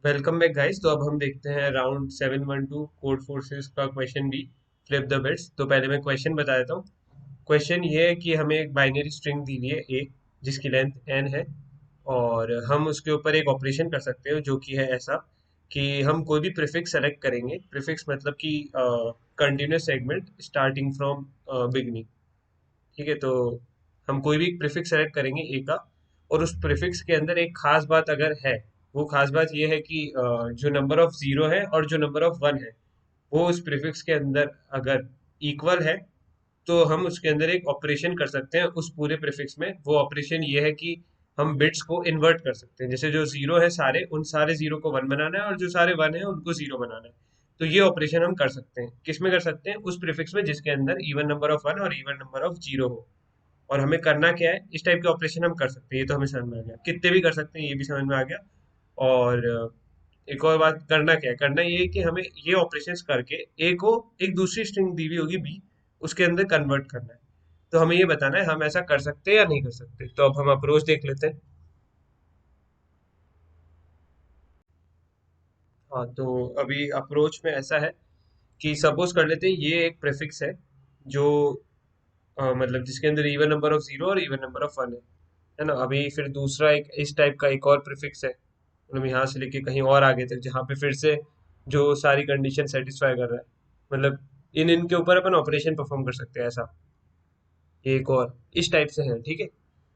Welcome back guys. तो अब हम देखते हैं राउंड 712 कोड फोर्सेस का question B, flip the bits. तो पहले मैं क्वेश्चन बता देता हूँ। क्वेश्चन ये है कि हमें एक बाइनरी स्ट्रिंग दी हुई है ए, जिसकी लेंथ एन है, और हम उसके ऊपर एक ऑपरेशन कर सकते हैं जो कि है ऐसा कि हम कोई भी प्रीफिक्स सेलेक्ट करेंगे। प्रीफिक्स मतलब कि continuous segment starting from beginning. ठीक है, तो हम कोई भी प्रीफिक्स सेलेक्ट करेंगे ए का, और उस प्रीफिक्स के अंदर एक खास बात अगर है, वो खास बात ये है कि जो नंबर ऑफ जीरो है और जो नंबर ऑफ वन है, वो उस प्रीफिक्स के अंदर अगर इक्वल है, तो हम उसके अंदर एक ऑपरेशन कर सकते हैं उस पूरे प्रीफिक्स में। वो ऑपरेशन ये है कि हम बिट्स को इन्वर्ट कर सकते हैं। जैसे जो जीरो है सारे, उन सारे जीरो को वन बनाना है, और जो सारे वन है उनको जीरो बनाना है। तो ये ऑपरेशन हम कर सकते हैं। किस में कर सकते हैं? उस प्रीफिक्स में जिसके अंदर इवन नंबर ऑफ वन और इवन नंबर ऑफ जीरो हो। और हमें करना क्या है, इस टाइप के ऑपरेशन हम कर सकते हैं। ये तो हमें समझ में आ गया, कितने भी कर सकते हैं, ये भी समझ में आ गया। और एक और बात, करना क्या है, करना ये है कि हमें ये ऑपरेशंस करके ए को एक दूसरी स्ट्रिंग दी हुई होगी बी, उसके अंदर कन्वर्ट करना है। तो हमें ये बताना है हम ऐसा कर सकते हैं या नहीं कर सकते। तो अब हम अप्रोच देख लेते हैं। हाँ, तो अभी अप्रोच में ऐसा है कि सपोज कर लेते हैं ये एक प्रीफिक्स है जो मतलब जिसके अंदर इवन नंबर ऑफ जीरो और इवन नंबर ऑफ वन है ना। अभी फिर दूसरा एक इस टाइप का एक और प्रीफिक्स है, मतलब यहाँ से लेके कहीं और आगे तक, जहाँ पे फिर से जो सारी कंडीशन सेटिस्फाई कर रहा है, मतलब इन इनके ऊपर अपन ऑपरेशन परफॉर्म कर सकते हैं ऐसा। ये एक और इस टाइप से है, ठीक है,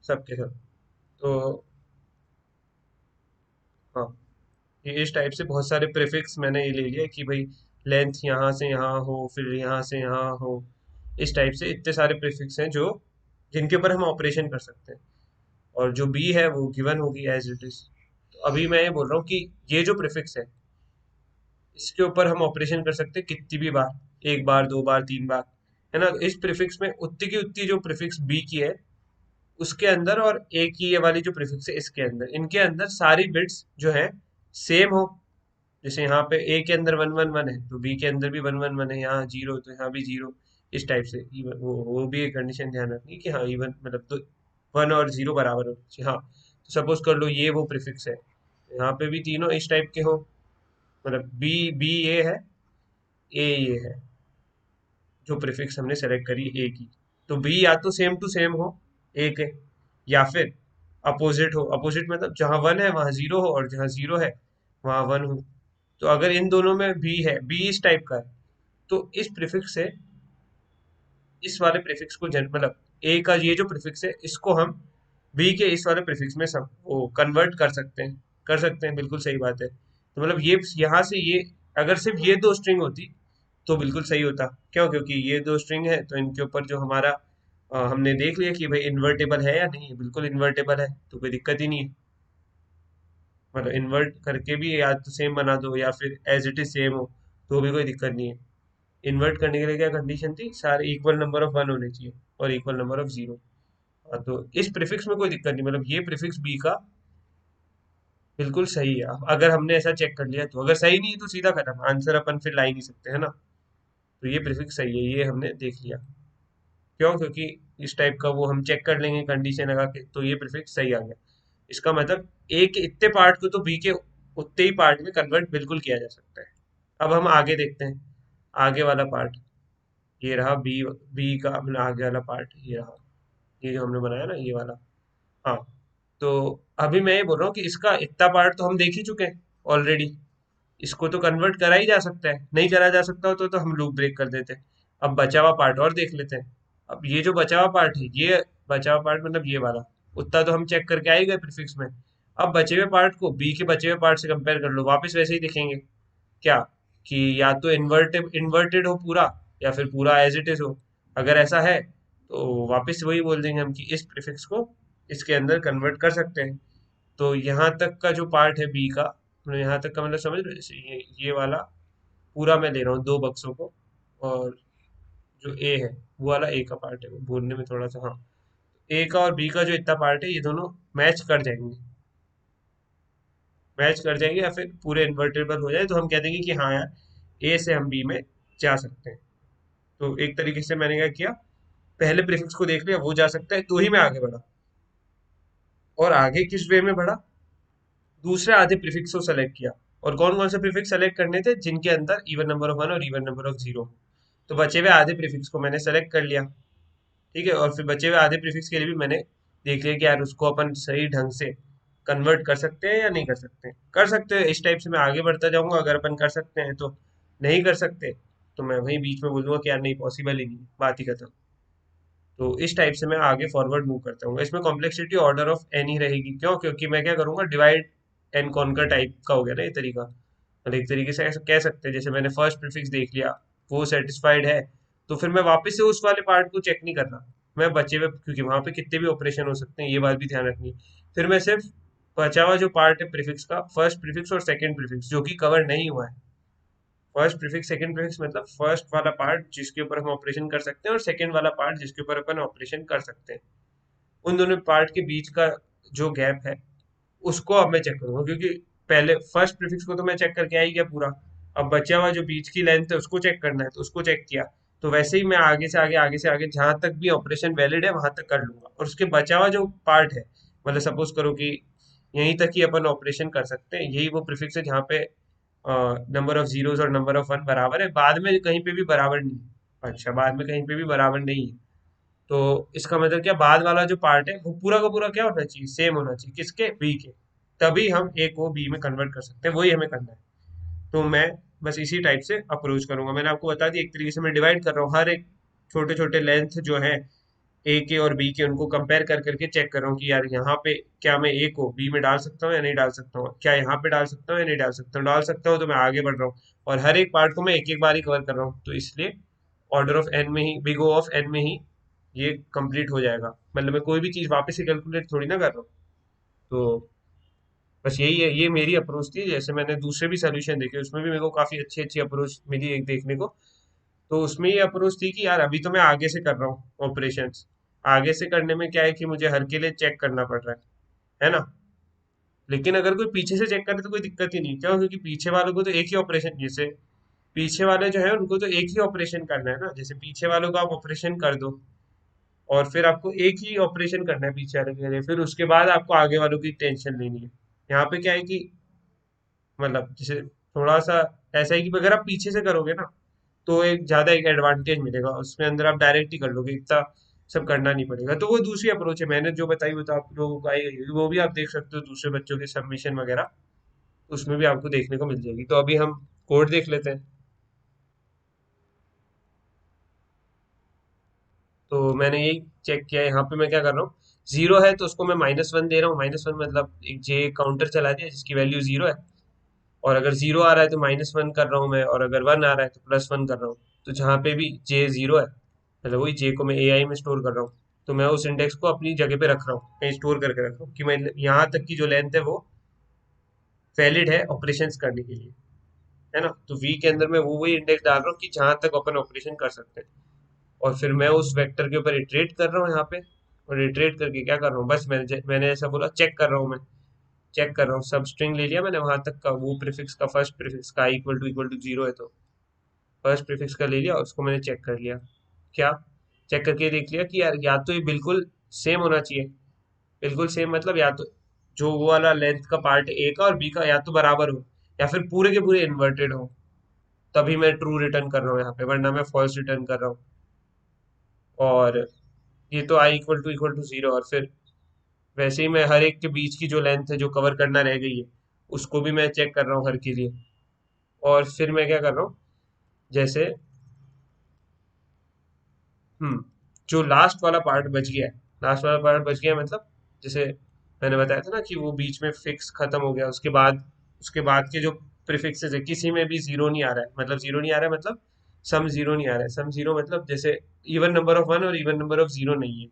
सब के सब। तो हाँ, ये इस टाइप से बहुत सारे प्रीफिक्स मैंने ये ले लिया कि भाई लेंथ यहाँ से यहाँ हो, फिर यहाँ से यहाँ हो। इस टाइप से इतने सारे प्रीफिक्स हैं जो जिनके ऊपर हम ऑपरेशन कर सकते हैं। और जो बी है वो गिवन होगी एज इट इज। तो अभी मैं ये बोल रहा हूँ कि ये जो प्रीफिक्स है, इसके ऊपर हम ऑपरेशन कर सकते हैं कितनी भी बार, एक बार, दो बार, तीन बार, है ना। इस प्रीफिक्स में उतनी की उतनी जो प्रीफिक्स बी की है उसके अंदर, और ए की ये वाली जो प्रीफिक्स है इसके अंदर, इनके अंदर सारी बिट्स जो है सेम हो। जैसे यहाँ पे ए के अंदर वन वन वन है, तो बी के अंदर भी वन वन वन है। यहाँ जीरो तो यहाँ भी जीरो। इस टाइप से even वो भी एक कंडीशन ध्यान रखनी है कि हाँ इवन मतलब तो वन और जीरो बराबर हो चाहिए। हाँ, तो सपोज कर लो ये वो प्रीफिक्स है, यहाँ पे भी तीनों इस टाइप के हो। मतलब बी बी ये है, ए ये है, जो प्रीफिक्स हमने सेलेक्ट करी ए की। तो बी या तो सेम टू सेम हो ए के, या फिर अपोजिट हो। अपोजिट मतलब जहाँ वन है वहाँ जीरो हो, और जहाँ जीरो है वहाँ वन हो। तो अगर इन दोनों में बी है, बी इस टाइप का है, तो इस प्रीफिक्स से इस वाले प्रीफिक्स को मतलब ए का ये जो प्रीफिक्स है इसको हम बी के इस वाले प्रीफिक्स में सब वो कन्वर्ट कर सकते हैं। कर सकते हैं, बिल्कुल सही बात है। तो मतलब ये यहाँ से ये, अगर सिर्फ ये दो स्ट्रिंग होती तो बिल्कुल सही होता। क्यों? क्योंकि ये दो स्ट्रिंग है, तो इनके ऊपर जो हमारा हमने देख लिया कि भाई इन्वर्टेबल है या नहीं है। बिल्कुल इन्वर्टेबल है, तो कोई दिक्कत ही नहीं है। मतलब इन्वर्ट करके भी या तो सेम बना दो या फिर एज इट इज सेम हो, तो भी कोई दिक्कत नहीं है। इन्वर्ट करने के लिए क्या कंडीशन थी? सारे इक्वल नंबर ऑफ वन होने चाहिए और इक्वल नंबर ऑफ जीरो। तो इस प्रीफिक्स में कोई दिक्कत नहीं, मतलब ये प्रीफिक्स बी का बिल्कुल सही है। अब अगर हमने ऐसा चेक कर लिया, तो अगर सही नहीं है तो सीधा खत्म, आंसर अपन फिर ला ही नहीं सकते, है ना। तो ये प्रीफिक्स सही है, ये हमने देख लिया। क्यों? क्योंकि इस टाइप का वो हम चेक कर लेंगे कंडीशन लगा के, तो ये प्रीफिक्स सही आ गया। इसका मतलब ए के इतने पार्ट को तो बी के उतने ही पार्ट में कन्वर्ट बिल्कुल किया जा सकता है। अब हम आगे देखते हैं, आगे वाला पार्ट। ये रहा बी, बी का अपना आगे वाला पार्ट ये रहा, ये जो हमने बनाया ना ये वाला। हाँ, तो अभी मैं ये बोल रहा हूँ कि इसका इतना पार्ट तो हम देख ही चुके हैं ऑलरेडी। इसको तो कन्वर्ट करा ही जा सकता है, नहीं करा जा सकता हो तो हम लूप ब्रेक कर देते हैं। अब बचा हुआ पार्ट और देख लेते हैं। अब ये जो बचा हुआ पार्ट है, ये बचा हुआ पार्ट मतलब ये वाला, उतना तो हम चेक करके आ ही गए प्रीफिक्स में। अब बचे हुए पार्ट को बी के बचे हुए पार्ट से कंपेयर कर लो, वापस वैसे ही दिखेंगे। क्या? कि या तो इन्वर्टेड हो पूरा, या फिर पूरा एज इट इज हो। अगर ऐसा है तो वापस वही बोल देंगे हम कि इस प्रीफिक्स को इसके अंदर कन्वर्ट कर सकते हैं। तो यहाँ तक का जो पार्ट है बी का, मतलब यहाँ तक का मतलब समझ रहे हो? जैसे ये वाला पूरा मैं ले रहा हूँ दो बक्सों को, और जो ए है वो वाला ए का पार्ट है, वो बोलने में थोड़ा सा, हाँ। ए का और बी का जो इतना पार्ट है, ये दोनों मैच कर जाएंगे। मैच कर जाएंगे या फिर पूरे इन्वर्टेबल हो जाए, तो हम कह देंगे कि हाँ यार, ए से हम बी में जा सकते हैं। तो एक तरीके से मैंने क्या किया, पहले प्रीफिक्स को देख लिया वो जा सकता है, तो ही मैं आगे बढ़ा। और आगे किस वे में बढ़ा? दूसरे आधे प्रीफिक्स को सेलेक्ट किया। और कौन कौन से प्रीफिक्स सेलेक्ट करने थे जिनके अंदर इवन नंबर ऑफ वन और इवन नंबर ऑफ जीरो। तो बचे हुए आधे प्रीफिक्स को मैंने सेलेक्ट कर लिया। ठीक है, और फिर बचे हुए आधे प्रीफिक्स के लिए भी मैंने देख लिया कि यार उसको अपन सही ढंग से कन्वर्ट कर सकते हैं या नहीं कर सकते। कर सकते हैं, इस टाइप से मैं आगे बढ़ता जाऊंगा। अगर अपन कर सकते हैं तो, नहीं कर सकते तो मैं वहीं बीच में बोलूंगा कि यार नहीं, पॉसिबल ही नहीं, बात ही खत्म। तो इस टाइप से मैं आगे फॉरवर्ड मूव करता हूँ। इसमें कॉम्प्लेक्सिटी ऑर्डर ऑफ एन ही रहेगी। क्यों? क्योंकि मैं क्या करूंगा, डिवाइड एंड कॉन्कर टाइप का हो गया ना ये तरीका। मतलब एक तरीके से ऐसा कह सकते हैं, जैसे मैंने फर्स्ट प्रीफिक्स देख लिया, वो सेटिस्फाइड है, तो फिर मैं वापस से उस वाले पार्ट को चेक नहीं कर रहा। मैं बचे हुए, क्योंकि वहां पे कितने भी ऑपरेशन हो सकते हैं, ये बात भी ध्यान रखनी है। फिर मैं सिर्फ बचा हुआ जो पार्ट है प्रीफिक्स का, फर्स्ट प्रीफिक्स और सेकंड प्रीफिक्स जो कि कवर नहीं हुआ है। फर्स्ट प्रीफिक्स सेकंड प्रीफिक्स मतलब फर्स्ट वाला पार्ट जिसके ऊपर हम ऑपरेशन कर सकते हैं, और सेकंड वाला पार्ट जिसके ऊपर अपन ऑपरेशन कर सकते हैं। उन दोनों पार्ट के बीच का जो गैप है, उसको अब मैं चेक करूंगा। क्योंकि पहले फर्स्ट प्रीफिक्स को तो मैं चेक करके आ ही गया पूरा। अब बचा हुआ जो बीच की लेंथ है उसको चेक करना है, तो उसको चेक किया। तो वैसे ही मैं आगे से आगे जहां तक भी ऑपरेशन वैलिड है वहां तक कर लूंगा। और उसके बचा हुआ जो पार्ट है, मतलब सपोज करो कि यहीं तक ही अपन ऑपरेशन कर सकते हैं, यही वो प्रीफिक्स है जहाँ पे नंबर ऑफ जीरोस और नंबर ऑफ वन बराबर है, बाद में कहीं पे भी बराबर नहीं है। अच्छा, बाद में कहीं पे भी बराबर नहीं है। तो इसका मतलब क्या, बाद वाला जो पार्ट है वो पूरा का पूरा क्या होना चाहिए, सेम होना चाहिए, किसके, बी के। तभी हम ए को बी में कन्वर्ट कर सकते हैं, वही हमें करना है। तो मैं बस इसी टाइप से अप्रोच करूंगा। मैंने आपको बता दिया, एक तरीके से मैं डिवाइड कर रहा हूँ हर एक छोटे छोटे लेंथ जो है ए के और बी के, उनको कंपेयर कर करके चेक कर रहा हूँ कि यार यहाँ पे क्या मैं ए को बी में डाल सकता हूँ या नहीं डाल सकता हूँ, क्या यहाँ पे डाल सकता हूँ या नहीं डाल सकता हूँ। डाल सकता हूँ तो मैं आगे बढ़ रहा हूँ, और हर एक पार्ट को मैं एक एक बार ही कवर कर रहा हूँ। तो इसलिए ऑर्डर ऑफ एन में ही, बिग ओ ऑफ एन में ही ये कंप्लीट हो जाएगा। मतलब मैं कोई भी चीज वापस से कैलकुलेट थोड़ी ना कर रहा हूँ। तो बस यही है, ये मेरी अप्रोच थी। जैसे मैंने दूसरे भी सोल्यूशन देखे, उसमें भी मेरे को काफी अच्छी अच्छी अप्रोच मिली एक देखने को। तो उसमें ये अप्रोच थी कि यार अभी तो मैं आगे से कर रहा हूँ ऑपरेशंस। आगे से करने में क्या है कि मुझे हर के लिए चेक करना पड़ रहा है ना। लेकिन अगर कोई पीछे से चेक करे तो कोई दिक्कत ही नहीं। क्यों? क्योंकि पीछे वालों को तो एक ही ऑपरेशन, जैसे पीछे वाले जो है उनको तो एक ही ऑपरेशन करना है ना। जैसे पीछे वालों का आप ऑपरेशन कर दो, और फिर आपको एक ही ऑपरेशन करना है पीछे वाले के लिए, फिर उसके बाद आपको आगे वालों की टेंशन लेनी है। यहाँ पे क्या है कि, मतलब जैसे थोड़ा सा ऐसा है कि अगर आप पीछे से करोगे ना, तो एक ज्यादा एक एडवांटेज मिलेगा, उसमें अंदर आप डायरेक्ट ही कर लोगे, इतना सब करना नहीं पड़ेगा। तो वो दूसरी अप्रोच है, मैंने जो बताई वो तो आप लोगों को आई गई होगी, वो भी आप देख सकते हो दूसरे बच्चों के सबमिशन वगैरह, उसमें भी आपको देखने को मिल जाएगी। तो अभी हम कोड देख लेते हैं। तो मैंने यही चेक किया है। यहाँ पे मैं क्या कर रहा हूँ, जीरो है तो उसको मैं -1 दे रहा हूँ। -1 मतलब एक जे काउंटर चला दिया जिसकी वैल्यू जीरो है। और अगर जीरो आ रहा है तो -1 कर रहा हूँ मैं, और अगर वन आ रहा है तो +1 कर रहा हूँ। तो जहाँ पे भी जे जीरो है, मतलब वही जे को मैं एआई में स्टोर कर रहा हूँ। तो मैं उस इंडेक्स को अपनी जगह पे रख रहा हूँ, कहीं स्टोर करके रख रहा हूँ कि मैं यहाँ तक की जो लेंथ है वो वैलिड है ऑपरेशंस करने के लिए, है ना। तो वी के अंदर मैं वो वही इंडेक्स डाल रहा हूँ कि जहाँ तक अपन ऑपरेशन कर सकते हैं। और फिर मैं उस वेक्टर के ऊपर इटरेट कर रहा हूँ यहाँ पे। और इटरेट करके क्या कर रहा हूँ, बस मैंने ऐसा बोला, चेक कर रहा हूँ मैं। चेक कर रहा हूँ, सब स्ट्रिंग ले लिया मैंने वहां तक का, वो प्रीफिक्स का, फर्स्ट प्रीफिक्स का इक्वल टू जीरो है, तो फर्स्ट प्रीफिक्स का ले लिया, उसको मैंने चेक कर लिया। क्या? चेक करके देख लिया कि यार या तो ये बिल्कुल सेम होना चाहिए। बिल्कुल सेम मतलब या तो जो वो वाला लेंथ का पार्ट ए का और बी का या तो बराबर हो, या फिर पूरे के पूरे इन्वर्टेड हो। तभी मैं ट्रू रिटर्न कर रहा हूँ यहाँ पे, वरना मैं फॉल्स रिटर्न कर रहा हूँ। और ये तो आई इक्वल टू जीरो। और फिर वैसे ही मैं हर एक के बीच की जो लेंथ है जो कवर करना रह गई है, उसको भी मैं चेक कर रहा हूँ हर के लिए। और फिर मैं क्या कर रहा हूँ, जैसे हम्म जो लास्ट वाला पार्ट बच गया है, लास्ट वाला पार्ट बच गया है, मतलब जैसे मैंने बताया था ना कि वो बीच में फिक्स खत्म हो गया, उसके बाद के जो प्रीफिक्सेस है किसी में भी जीरो नहीं आ रहा है। मतलब जीरो नहीं आ रहा है मतलब सम जीरो नहीं आ रहा है। सम जीरो मतलब जैसे इवन नंबर ऑफ वन और इवन नंबर ऑफ जीरो नहीं है।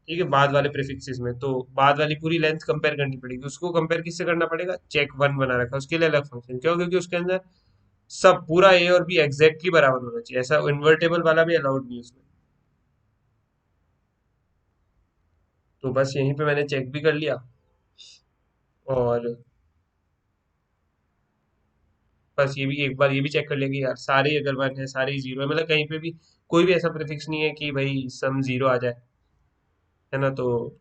ठीक है, बाद वाले प्रीफिक्सेस में तो बाद वाली पूरी लेंथ कंपेयर करनी पड़ेगी। उसको कंपेयर किससे करना पड़ेगा, चेक वन बना रखा है उसके लिए अलग फंक्शन। क्यों? क्योंकि उसके अंदर सब पूरा ए और बी एग्जैक्टली बराबर होना चाहिए, ऐसा इन्वर्टेबल वाला भी अलाउड नहीं है उसमें। तो बस यहीं पे मैंने चेक भी कर लिया। और बस ये भी एक बार ये भी चेक कर लिया कि यार सारे अगर वन है, सारे ही जीरो है, मतलब कहीं पे भी कोई भी ऐसा प्रीफिक्स नहीं है कि भाई सम जीरो आ जाए, है ना। तो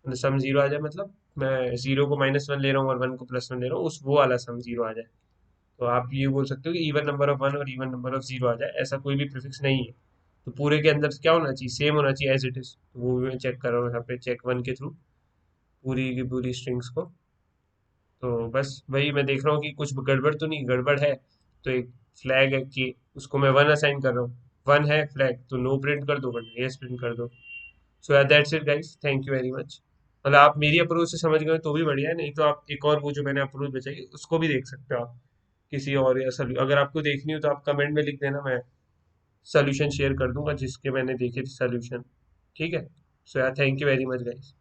सम जीरो आ जाए मतलब मैं जीरो को -1 ले रहा हूँ और 1 को +1 ले रहा हूँ, उस वो वाला सम जीरो आ जाए। तो आप ये बोल सकते हो कि इवन नंबर ऑफ 1 और इवन नंबर ऑफ जीरो आ जाए, ऐसा कोई भी प्रीफिक्स नहीं है। तो पूरे के अंदर क्या होना चाहिए, सेम होना चाहिए एज इट इज। तो वो भी मैं चेक कर रहा हूँ यहाँ पे चेक वन के थ्रू पूरी की पूरी स्ट्रिंग्स को। तो बस वही मैं देख रहा हूँ कि कुछ गड़बड़ तो नहीं, गड़बड़ है तो एक फ्लैग है कि उसको मैं 1 असाइन कर रहा हूँ, 1 है फ्लैग तो नो प्रिंट कर दो, वरना यस प्रिंट कर दो। सो यार that's it guys, thank you very much. मतलब आप मेरी अप्रोच से समझ गए तो भी बढ़िया है, नहीं तो आप एक और वो जो मैंने अप्रोच बताई उसको भी देख सकते हो आप किसी और, या अगर आपको देखनी हो तो आप कमेंट में लिख देना, मैं सोल्यूशन शेयर कर दूंगा जिसके मैंने देखे थे सोल्यूशन। ठीक है। सो यार thank you very much guys.